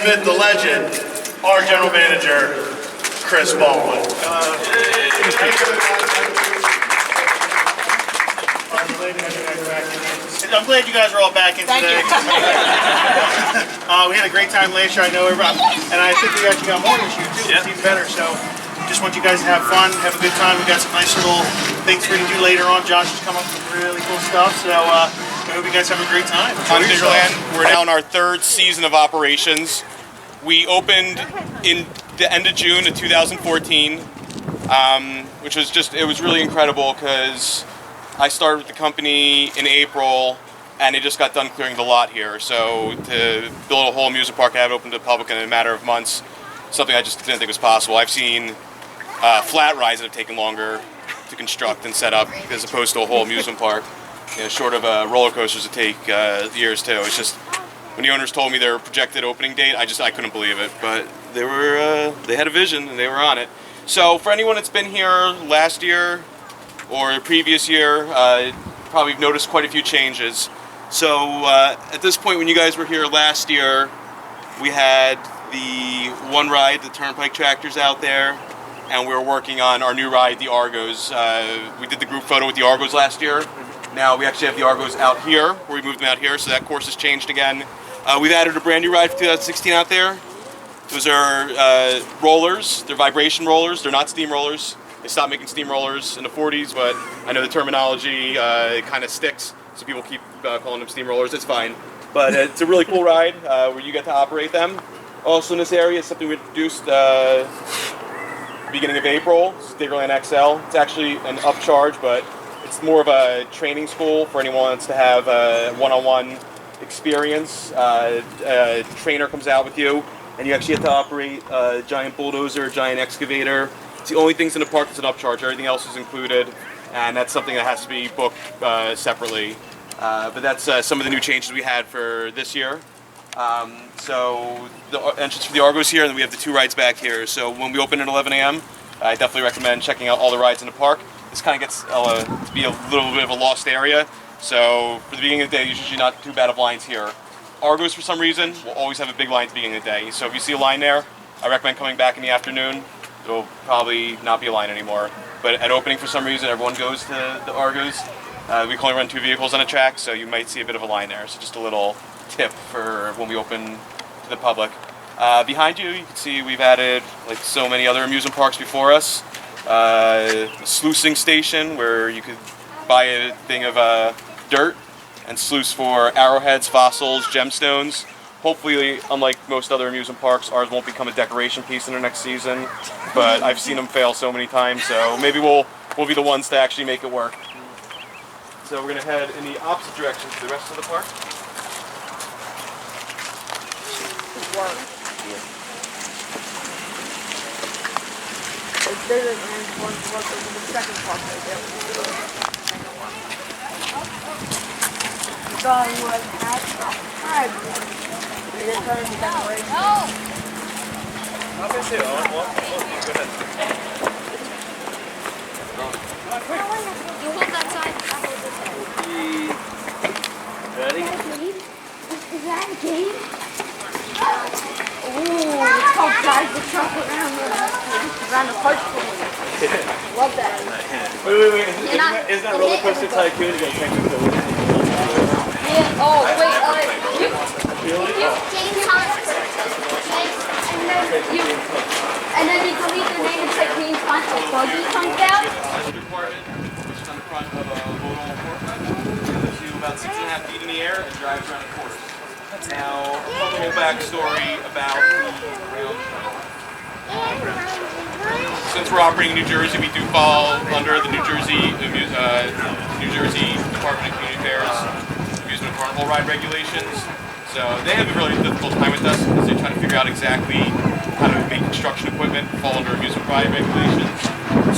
the myth, the legend, our general manager, Chris Baldwin. I'm glad you guys are all back in today. We had a great time last year, I know everybody, and I think we actually got more this year too. It's even better. So just want you guys to have fun, have a good time. We got some nice little things for you to do later on. Josh has come up with really cool stuff. So I hope you guys have a great time. On Diggerland, we're now in our third season of operations. We opened in the end of June of 2014, which was it was really incredible because I started with the company in April and they just got done clearing the lot here. So to build a whole amusement park and have it open to the public in a matter of months, something I just didn't think was possible. I've seen flat rides that have taken longer to construct and set up as opposed to a whole amusement park. You know, short of roller coasters that take years too. It's just, when the owners told me their projected opening date, I couldn't believe it. But they had a vision and they were on it. So for anyone that's been here last year or the previous year, probably noticed quite a few changes. So at this point, when you guys were here last year, we had the one ride, the Turnpike Tractors out there, and we were working on our new ride, the Argos. We did the group photo with the Argos last year. Now we actually have the Argos out here, where we moved them out here, so that course has changed again. We've added a brand new ride for 2016 out there. Those are rollers. They're vibration rollers. They're not steam rollers. They stopped making steam rollers in the 40s, but I know the terminology kind of sticks, so people keep calling them steam rollers. It's fine. But it's a really cool ride where you get to operate them. Also in this area, it's something we introduced beginning of April. It's Diggerland XL. It's actually an upcharge, but it's more of a training school for anyone who wants to have a one-on-one experience. A trainer comes out with you, and you actually have to operate a giant bulldozer, a giant excavator. It's the only things in the park that's an upcharge. Everything else is included, and that's something that has to be booked separately. But that's some of the new changes we had for this year. So the entrance for the Argos here, and then we have the two rides back here. So when we open at 11 a.m., I definitely recommend checking out all the rides in the park. This kind of gets to be a little bit of a lost area. So for the beginning of the day, there's usually not too bad of lines here. Argos, for some reason, will always have a big line at the beginning of the day. So if you see a line there, I recommend coming back in the afternoon. It'll probably not be a line anymore. But at opening, for some reason, everyone goes to the Argos. We can only run 2 vehicles on a track, so you might see a bit of a line there. So just a little tip for when we open to the public. Behind you, you can see we've added, like so many other amusement parks before us, a sluicing station where you could buy a thing of dirt and sluice for arrowheads, fossils, gemstones. Hopefully, unlike most other amusement parks, ours won't become a decoration piece in the next season, but I've seen them fail so many times, so maybe we'll be the ones to actually make it work. So we're going to head in the opposite direction to the rest of the park. It's bigger than one look over the second part right there. So you would have you're turning the decoration. No! I'm going to say, go ahead. You hold that side, I hold this side. Ready? Is that a game? Ooh, let's go drive the truck around the park for me. Love that. Wait. Isn't that Roller Coaster Tycoon? You got to check it out. Yeah, oh, wait, and then you delete the name and say Queen's Concert. Buggy comes down. Department, which is on the front of a modal forklift. Lifts you about 6.5 feet in the air and drives around a course. Now, a little backstory about the rail trail. Since we're operating in New Jersey, we do fall under the New Jersey Department of Community Affairs amusement carnival ride regulations. So they have a really difficult time with us because they're trying to figure out exactly how to make construction equipment fall under amusement ride regulations.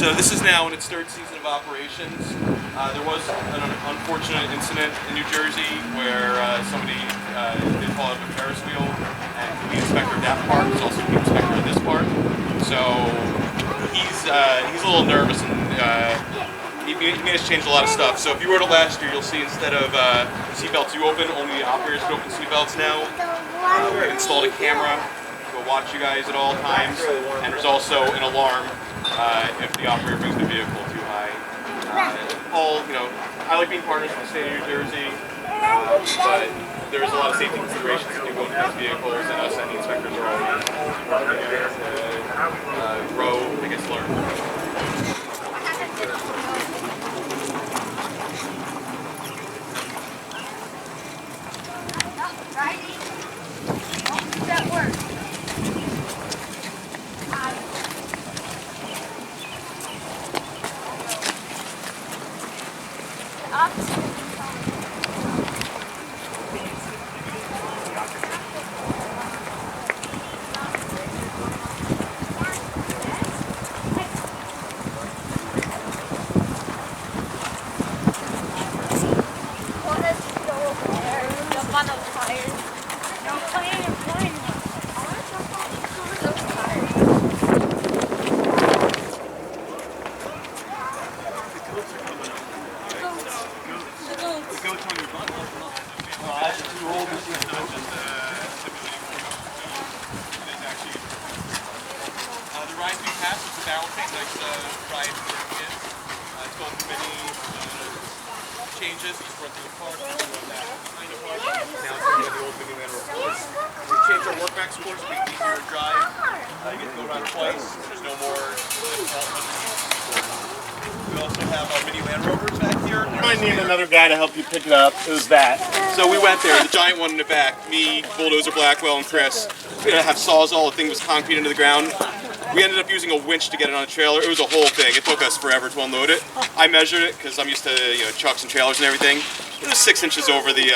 So this is now in its third season of operations. There was an unfortunate incident in New Jersey where somebody did fall out of a Ferris wheel, and the inspector of that park is also the inspector of this park. So he's a little nervous, and he made us change a lot of stuff. So if you rode it last year, you'll see instead of seatbelts you open, only the operators can open seatbelts now. installed a camera to watch you guys at all times, and there's also an alarm if the operator brings the vehicle too high. I like being partners with the state of New Jersey, but there's a lot of safety considerations that do go into these vehicles, and us and the inspectors are always working together to grow and get learned. That works. The ride we passed was a barrel tank, nice ride for kids. It's going through many changes. He's run through the park, that kind of park. Now it's going to the old Diggerland Road. We changed our work back scores to make it easier to drive. You get to go around twice. There's no more We also have our mini Land Rovers back here. You might need another guy to help you pick it up. Who's that? So we went there, the giant one in the back, me, Bulldozer Blackwell, and Chris. We had to have Sawzall, the thing was concrete into the ground. We ended up using a winch to get it on a trailer. It was a whole thing. It took us forever to unload it. I measured it because I'm used to trucks and trailers and everything. It was 6 inches over the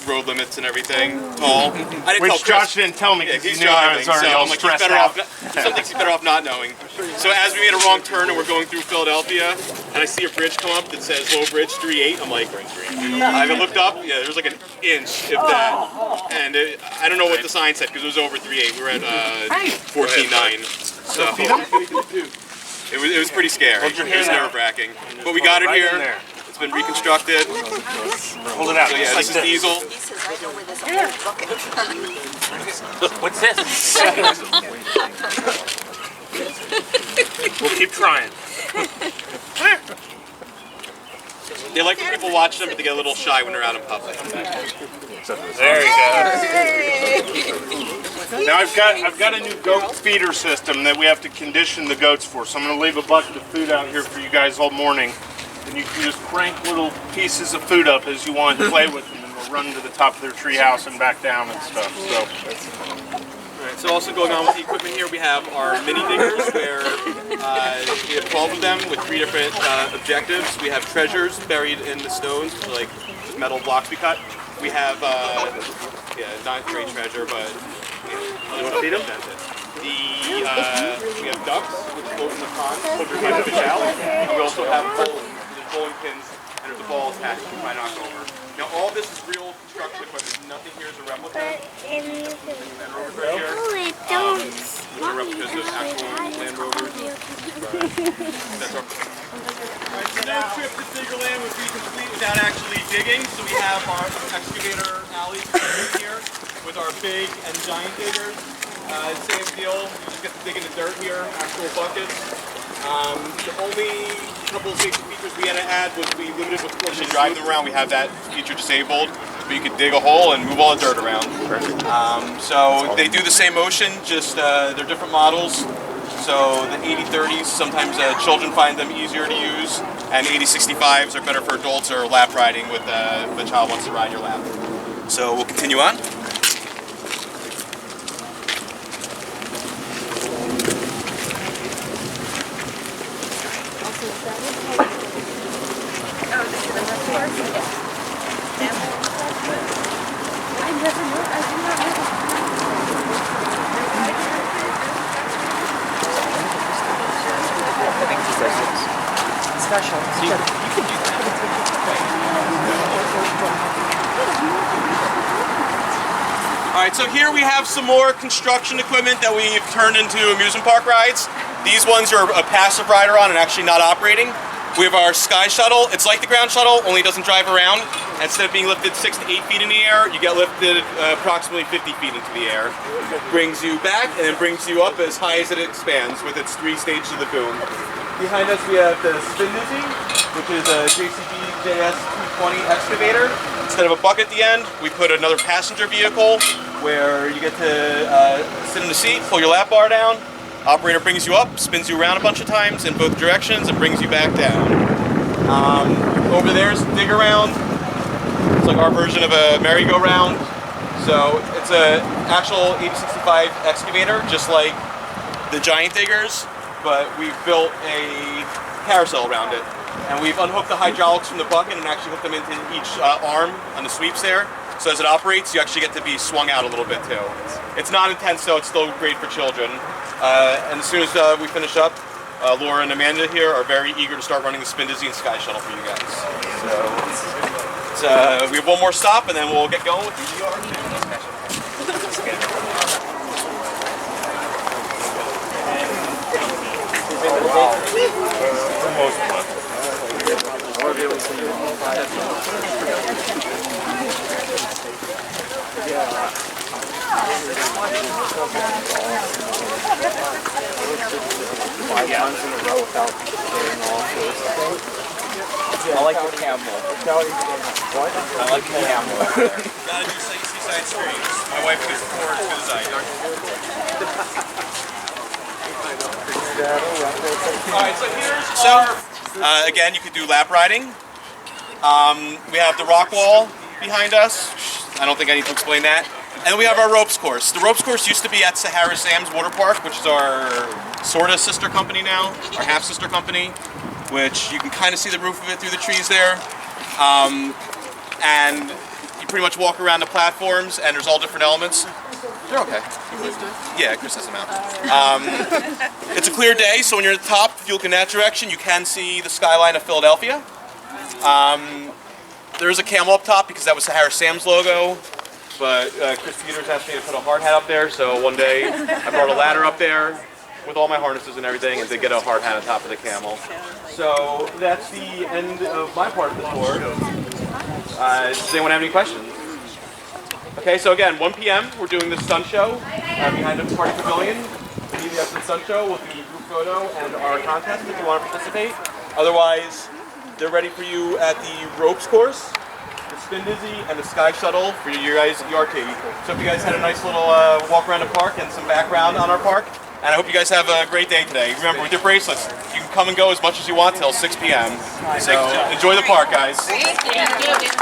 road limits and everything, tall. I didn't tell Chris. Josh didn't tell me because he's he knew I driving, was already so all I'm like, stressed out. Some things he's better off not knowing. So as we made a wrong turn and we're going through Philadelphia, and I see a bridge come up that says low bridge 3.8, I'm like, I looked up, there was like an inch, if that, and I don't know what the sign said because it was over 3.8. We were at 14.9, so it was pretty scary. It was nerve-wracking, but we got it here. It's been reconstructed. Hold it out. So yeah, this is diesel. He says, I know where there's a whole bucket. What's this? We'll keep trying. They like when people watch them, but they get a little shy when they're out in public. There you go. Now I've got a new goat feeder system that we have to condition the goats for. So I'm going to leave a bucket of food out here for you guys all morning. And you can just crank little pieces of food up as you want and play with them, and they'll run to the top of their tree house and back down and stuff. So. Alright, so also going on with the equipment here, we have our mini diggers where we have 12 of them with 3 different objectives. We have treasures buried in the stones, which are like metal blocks we cut. We have, not great treasure, but you want to feed them? We have ducks, which float in the pond, filtered by the fish out. And we also have bowling. There's bowling pins, and there's a ball attached to my knockover. Now all this is real construction equipment. Nothing here is a replica. And Land Rovers right here. These are replicas of actual Land Rovers. That's our. Alright, so no trip to Diggerland would be complete without actually digging. So we have our excavator alley here with our big and giant diggers. Same deal, you just get to dig in the dirt here, actual buckets. The only couple of safety features we had to add was we limited with course to drive them around. We have that feature disabled, but you could dig a hole and move all the dirt around. So they do the same motion, just they're different models. So the 80-30s, sometimes children find them easier to use, and 80-65s are better for adults or lap riding with if a child wants to ride your lap. So we'll continue on. Special. So you can do that. Alright, so here we have some more construction equipment that we've turned into amusement park rides. These ones are a passive rider on and actually not operating. We have our sky shuttle. It's like the ground shuttle, only it doesn't drive around. Instead of being lifted 6 to 8 feet in the air, you get lifted approximately 50 feet into the air. Brings you back and then brings you up as high as it expands with its 3 stages of the boom. Behind us we have the Spin Dizzy, which is a JCB JS 220 excavator. Instead of a bucket at the end, we put another passenger vehicle where you get to sit in the seat, pull your lap bar down. Operator brings you up, spins you around a bunch of times in both directions, and brings you back down. Over there's Diggerland. It's like our version of a merry-go-round. So it's an actual 8065 excavator, just like the giant diggers, but we've built a carousel around it. And we've unhooked the hydraulics from the bucket and actually hooked them into each arm on the sweeps there. So as it operates, you actually get to be swung out a little bit too. It's not intense though, it's still great for children. And as soon as we finish up, Laura and Amanda here are very eager to start running the Spin Dizzy and Sky Shuttle for you guys. So we have one more stop and then we'll get going with the ER. I like the camel. What? I like the camel. Gotta do seaside streams. My wife gets the floor as good as I do. Alright, so here's our... again, you could do lap riding. We have the rock wall behind us. I don't think I need to explain that. And we have our ropes course. The ropes course used to be at Sahara Sam's Water Park, which is our sort of sister company now, our half sister company, which you can kind of see the roof of it through the trees there. And you pretty much walk around the platforms and there's all different elements. They're okay. Yeah, Chris has them out. It's a clear day, so when you're at the top, if you look in that direction, you can see the skyline of Philadelphia. There's a camel up top because that was Sahara Sam's logo. But Chris Peters asked me to put a hard hat up there, so one day I brought a ladder up there with all my harnesses and everything and to get a hard hat on top of the camel. So that's the end of my part of the tour. Does anyone have any questions? Okay, so again, 1 p.m. we're doing the stunt show behind the party pavilion. The BBS stunt show. We'll do a group photo and our contest if you want to participate. Otherwise, they're ready for you at the ropes course, the Spin Dizzy, and the Sky Shuttle for your guys' ERT. So if you guys had a nice little walk around the park and some background on our park, and I hope you guys have a great day today. Remember, with your bracelets, you can come and go as much as you want till 6 p.m. So enjoy the park, guys. Thank you.